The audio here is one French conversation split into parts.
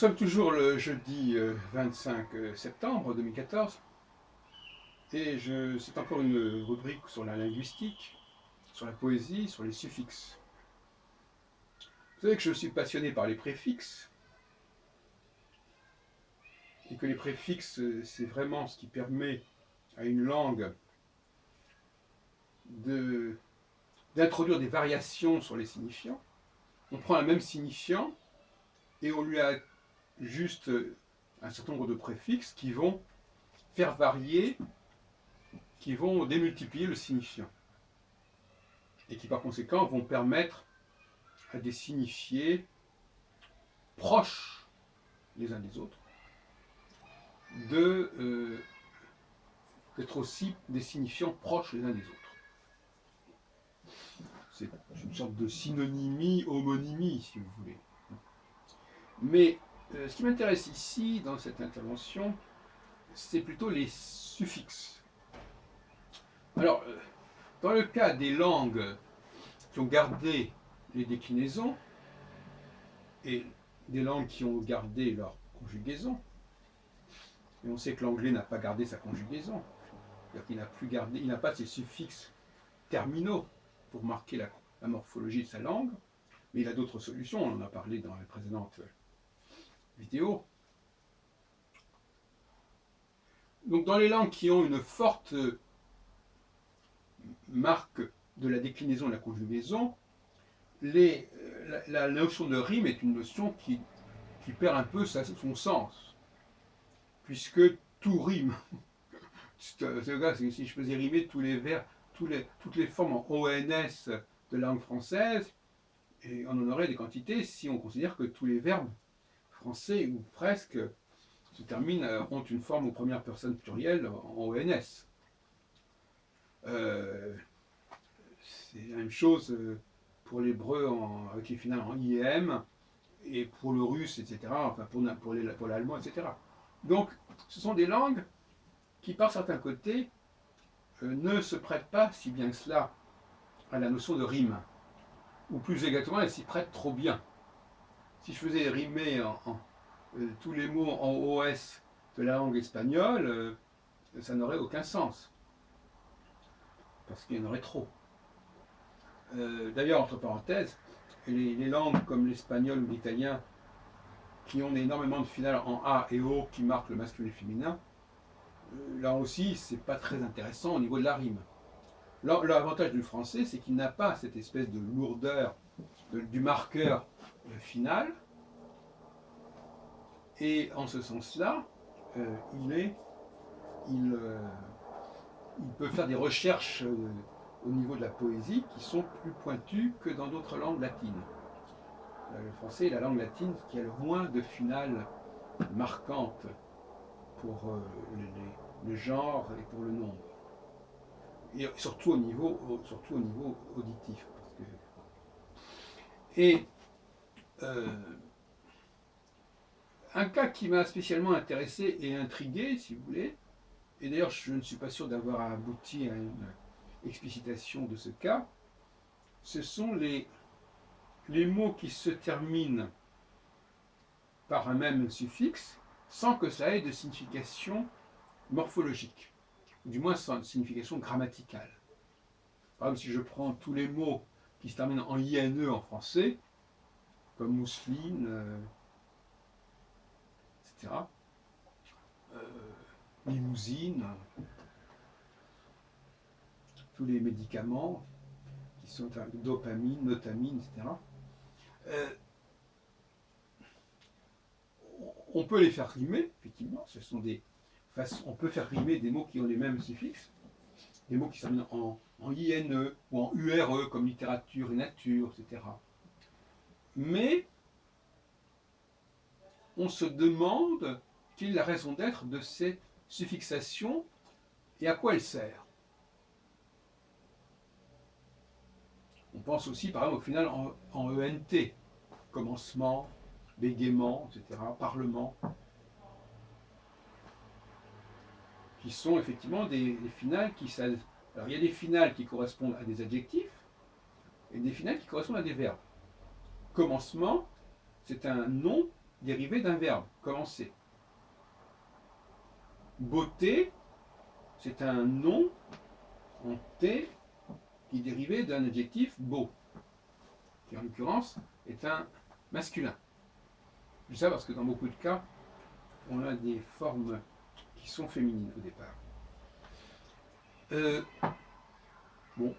sommes toujours le jeudi 25 septembre 2014 et c'est encore une rubrique sur la linguistique, sur la poésie, sur les suffixes. Vous savez que je suis passionné par les préfixes et que les préfixes, c'est vraiment ce qui permet à une langue d'introduire des variations sur les signifiants. On prend un même signifiant et on lui a juste un certain nombre de préfixes qui vont faire varier, qui vont démultiplier le signifiant et qui par conséquent vont permettre à des signifiés proches les uns des autres d'être aussi des signifiants proches les uns des autres. C'est une sorte de synonymie, homonymie, si vous voulez. Mais ce qui m'intéresse ici, dans cette intervention, c'est plutôt les suffixes. Alors, dans le cas des langues qui ont gardé les déclinaisons, et des langues qui ont gardé leur conjugaison, et on sait que l'anglais n'a pas gardé sa conjugaison, c'est-à-dire qu'il n'a plus gardé, il n'a pas ses suffixes terminaux pour marquer la morphologie de sa langue, mais il a d'autres solutions, on en a parlé dans les précédentes vidéos. Donc dans les langues qui ont une forte marque de la déclinaison et de la conjugaison, la notion de rime est une notion qui perd un peu son sens, puisque tout rime. Si je faisais rimer tous les verbes, toutes les formes en ONS de la langue française, et on en aurait des quantités si on considère que tous les verbes français, ou presque, ont une forme aux premières personnes plurielles en ONS. C'est la même chose pour l'hébreu avec les finales en IEM, et pour le russe, etc., enfin pour l'allemand, etc. Donc, ce sont des langues qui, par certains côtés, ne se prêtent pas si bien que cela à la notion de rime. Ou plus exactement, elles s'y prêtent trop bien. Si je faisais rimer tous les mots en OS de la langue espagnole, ça n'aurait aucun sens. Parce qu'il y en aurait trop. D'ailleurs, entre parenthèses, les langues comme l'espagnol ou l'italien, qui ont énormément de finales en A et O qui marquent le masculin et le féminin, là aussi, c'est pas très intéressant au niveau de la rime. L'avantage du français, c'est qu'il n'a pas cette espèce de lourdeur du marqueur final, et en ce sens-là, il peut faire des recherches au niveau de la poésie qui sont plus pointues que dans d'autres langues latines. Le français est la langue latine qui a le moins de finales marquantes pour le genre et pour le nombre. Et surtout au niveau auditif. Et un cas qui m'a spécialement intéressé et intrigué, si vous voulez, et d'ailleurs je ne suis pas sûr d'avoir abouti à une explicitation de ce cas, ce sont les mots qui se terminent par un même suffixe sans que ça ait de signification morphologique, ou du moins sans de signification grammaticale. Par exemple, si je prends tous les mots qui se terminent en INE en français, comme mousseline, etc., limousine, tous les médicaments qui sont dopamine, notamine, etc., on peut les faire rimer, effectivement, on peut faire rimer des mots qui ont les mêmes suffixes, des mots qui se terminent en INE ou en URE, comme littérature et nature, etc. Mais on se demande quelle est la raison d'être de cette suffixation et à quoi elle sert. On pense aussi, par exemple, au final en ENT, commencement, bégaiement, etc., parlement, qui sont effectivement des finales qui... Alors il y a des finales qui correspondent à des adjectifs et des finales qui correspondent à des verbes. Commencement, c'est un nom dérivé d'un verbe, commencer. Beauté, c'est un nom en T qui est dérivé d'un adjectif beau, qui en l'occurrence est un masculin. Je dis ça parce que dans beaucoup de cas, on a des formes qui sont féminines au départ. Bon.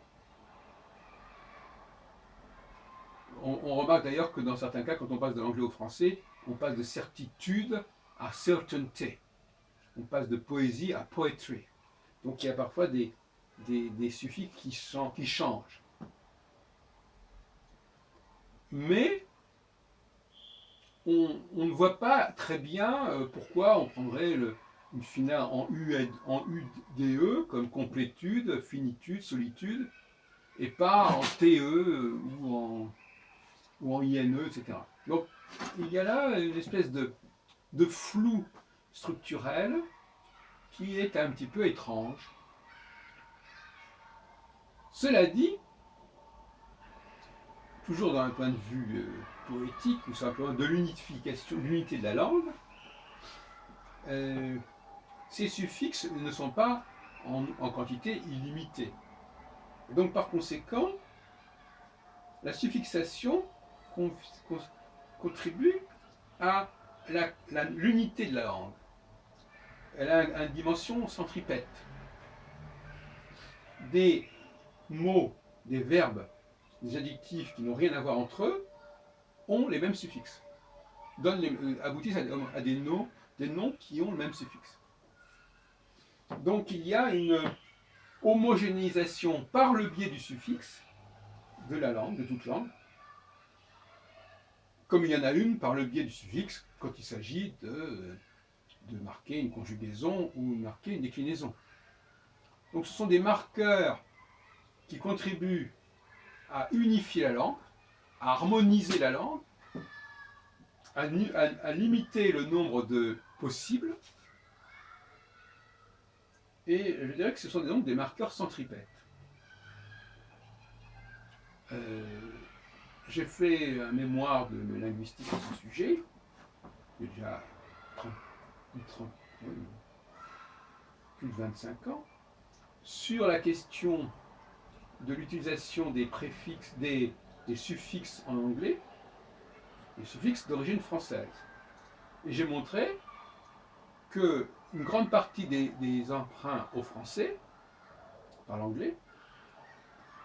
On remarque d'ailleurs que dans certains cas, quand on passe de l'anglais au français, on passe de certitude à certainty. On passe de poésie à poetry. Donc il y a parfois des suffixes qui changent. Mais on ne voit pas très bien pourquoi on prendrait une finale en UDE comme complétude, finitude, solitude, et pas en TE ou en INE, etc. Donc il y a là une espèce de flou structurel qui est un petit peu étrange. Cela dit, toujours d'un point de vue poétique ou simplement de l'unification, de l'unité de la langue, ces suffixes ne sont pas en quantité illimitée. Et donc par conséquent, la suffixation contribue à l'unité de la langue. Elle a une dimension centripète. Des mots, des verbes, des adjectifs qui n'ont rien à voir entre eux ont les mêmes suffixes. Aboutissent à des noms qui ont le même suffixe. Donc il y a une homogénéisation par le biais du suffixe de la langue, de toute langue, comme il y en a une par le biais du suffixe quand il s'agit de marquer une conjugaison ou de marquer une déclinaison. Donc ce sont des marqueurs qui contribuent à unifier la langue, à harmoniser la langue, à limiter le nombre de possibles, et je dirais que ce sont donc des marqueurs centripètes. J'ai fait un mémoire de linguistique à ce sujet, il y a déjà plus de 25 ans, sur la question de l'utilisation des préfixes, des suffixes en anglais, des suffixes d'origine française. Et j'ai montré qu'une grande partie des emprunts au français, par l'anglais,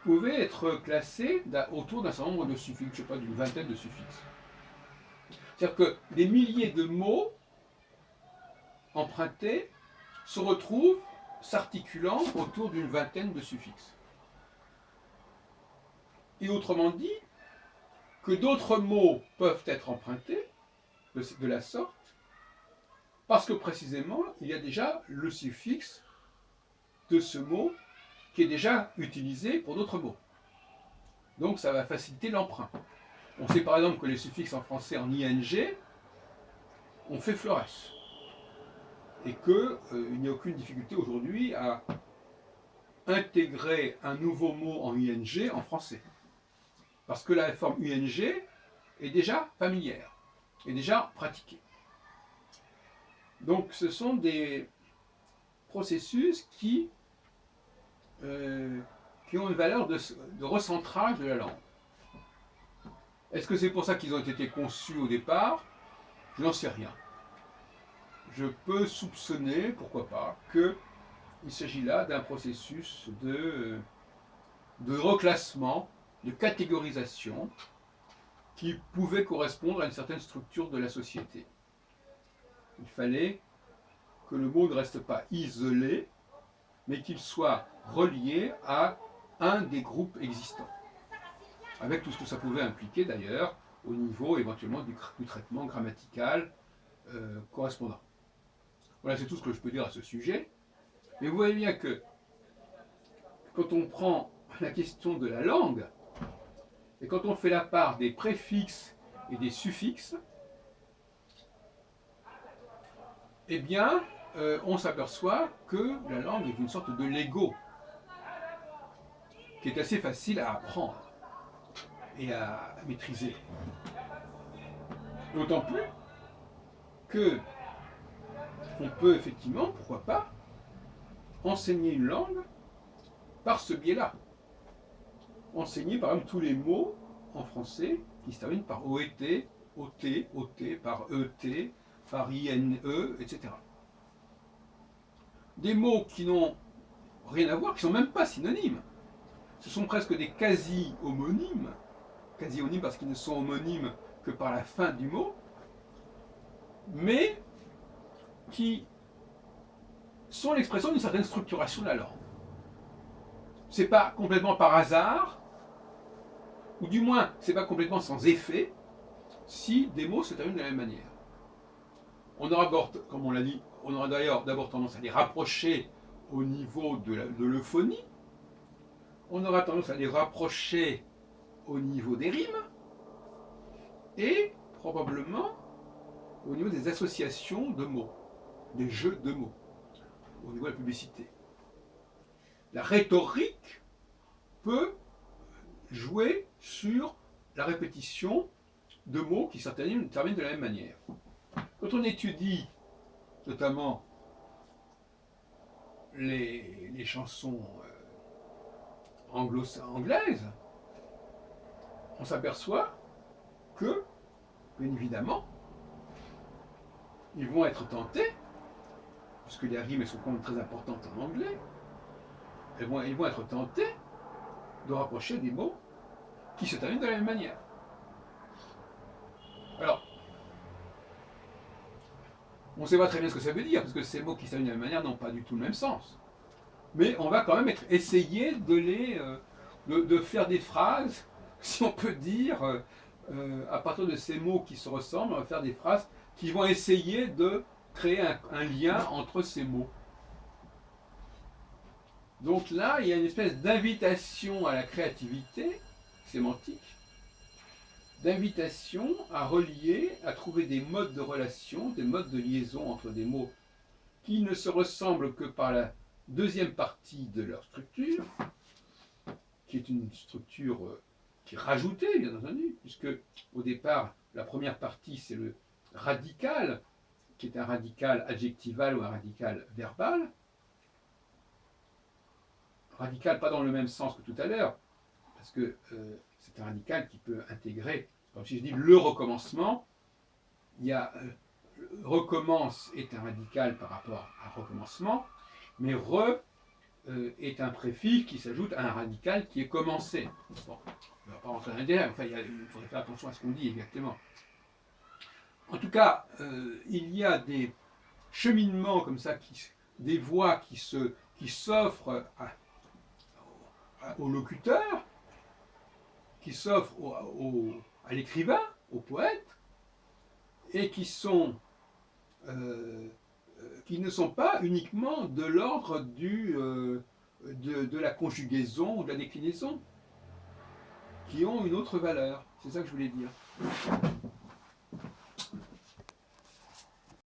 pouvaient être classés autour d'un certain nombre de suffixes, je ne sais pas, d'une vingtaine de suffixes. C'est-à-dire que des milliers de mots empruntés se retrouvent s'articulant autour d'une vingtaine de suffixes. Et autrement dit, que d'autres mots peuvent être empruntés de la sorte, parce que précisément, il y a déjà le suffixe de ce mot qui est déjà utilisé pour d'autres mots. Donc ça va faciliter l'emprunt. On sait par exemple que les suffixes en français en ing, on fait fleuresse. Et qu'il n'y a aucune difficulté aujourd'hui à intégrer un nouveau mot en ing en français. Parce que la forme ing est déjà familière, est déjà pratiquée. Donc ce sont des processus qui ont une valeur de recentrage de la langue. Est-ce que c'est pour ça qu'ils ont été conçus au départ? Je n'en sais rien. Je peux soupçonner, pourquoi pas, qu'il s'agit là d'un processus de reclassement, de catégorisation, qui pouvait correspondre à une certaine structure de la société. Il fallait que le mot ne reste pas isolé, mais qu'il soit relié à un des groupes existants. Avec tout ce que ça pouvait impliquer d'ailleurs au niveau éventuellement du traitement grammatical correspondant. Voilà, c'est tout ce que je peux dire à ce sujet. Mais vous voyez bien que quand on prend la question de la langue, et quand on fait la part des préfixes et des suffixes, eh bien, on s'aperçoit que la langue est une sorte de Lego, qui est assez facile à apprendre et à maîtriser. D'autant plus que on peut effectivement, pourquoi pas, enseigner une langue par ce biais-là. Enseigner par exemple tous les mots en français qui se terminent par OET, OT, OT, par ET, par INE, etc. Des mots qui n'ont rien à voir, qui ne sont même pas synonymes. Ce sont presque des quasi-homonymes, quasi-homonymes parce qu'ils ne sont homonymes que par la fin du mot, mais qui sont l'expression d'une certaine structuration de la langue. C'est pas complètement par hasard, ou du moins, c'est pas complètement sans effet, si des mots se terminent de la même manière. On aura, comme on l'a dit, on aura d'ailleurs d'abord tendance à les rapprocher au niveau de l'euphonie, on aura tendance à les rapprocher au niveau des rimes, et probablement au niveau des associations de mots, des jeux de mots, au niveau de la publicité. La rhétorique peut jouer sur la répétition de mots qui se terminent de la même manière. Quand on étudie notamment les chansons anglaises, on s'aperçoit que, bien évidemment, ils vont être tentés, puisque les rimes sont quand même très importantes en anglais, ils vont être tentés de rapprocher des mots qui se terminent de la même manière. Alors, on ne sait pas très bien ce que ça veut dire, parce que ces mots qui se terminent de la même manière n'ont pas du tout le même sens. Mais on va quand même essayer de faire des phrases, si on peut dire, à partir de ces mots qui se ressemblent, on va faire des phrases qui vont essayer de créer un lien entre ces mots. Donc là, il y a une espèce d'invitation à la créativité sémantique, d'invitation à relier, à trouver des modes de relation, des modes de liaison entre des mots qui ne se ressemblent que par la deuxième partie de leur structure, qui est une structure qui est rajoutée, bien entendu, puisque au départ, la première partie, c'est le radical, qui est un radical adjectival ou un radical verbal. Radical, pas dans le même sens que tout à l'heure, parce que c'est un radical qui peut intégrer, comme si je dis le recommencement, il y a recommence est un radical par rapport à recommencement, mais est un préfixe qui s'ajoute à un radical qui est commencé. Bon, on ne va pas rentrer dans les détails, enfin, il faudrait faire attention à ce qu'on dit exactement. En tout cas, il y a des cheminements comme ça, des voies qui s'offrent au locuteur, qui s'offrent à l'écrivain, au poète, et qui ne sont pas uniquement de l'ordre de la conjugaison ou de la déclinaison, qui ont une autre valeur. C'est ça que je voulais dire.